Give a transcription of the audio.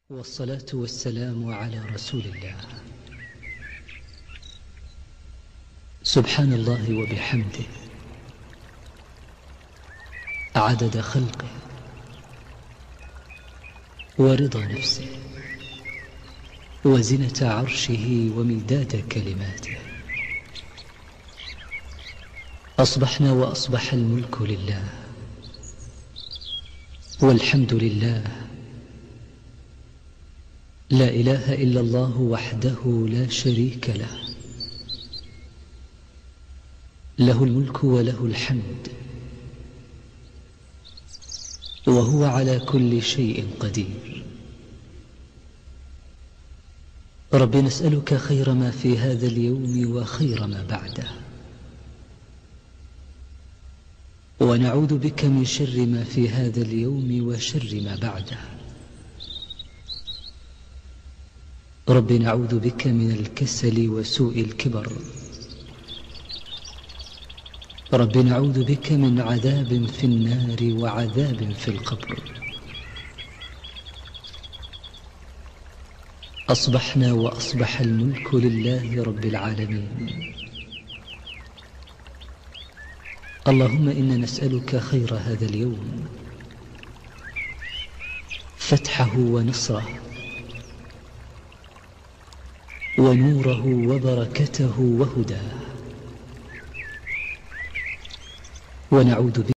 والصلاة والسلام على رسول الله. سبحان الله وبحمده عدد خلقه ورضا نفسه وزنة عرشه ومداد كلماته. أصبحنا وأصبح الملك لله والحمد لله، لا إله إلا الله وحده لا شريك له، له الملك وله الحمد وهو على كل شيء قدير. رب نسألك خير ما في هذا اليوم وخير ما بعده، ونعوذ بك من شر ما في هذا اليوم وشر ما بعده. رب نعوذ بك من الكسل وسوء الكبر. رب نعوذ بك من عذاب في النار وعذاب في القبر. أصبحنا وأصبح الملك لله رب العالمين. اللهم إنا نسألك خير هذا اليوم، فتحه ونصره ونوره وبركته وهداه، ونعوذ بك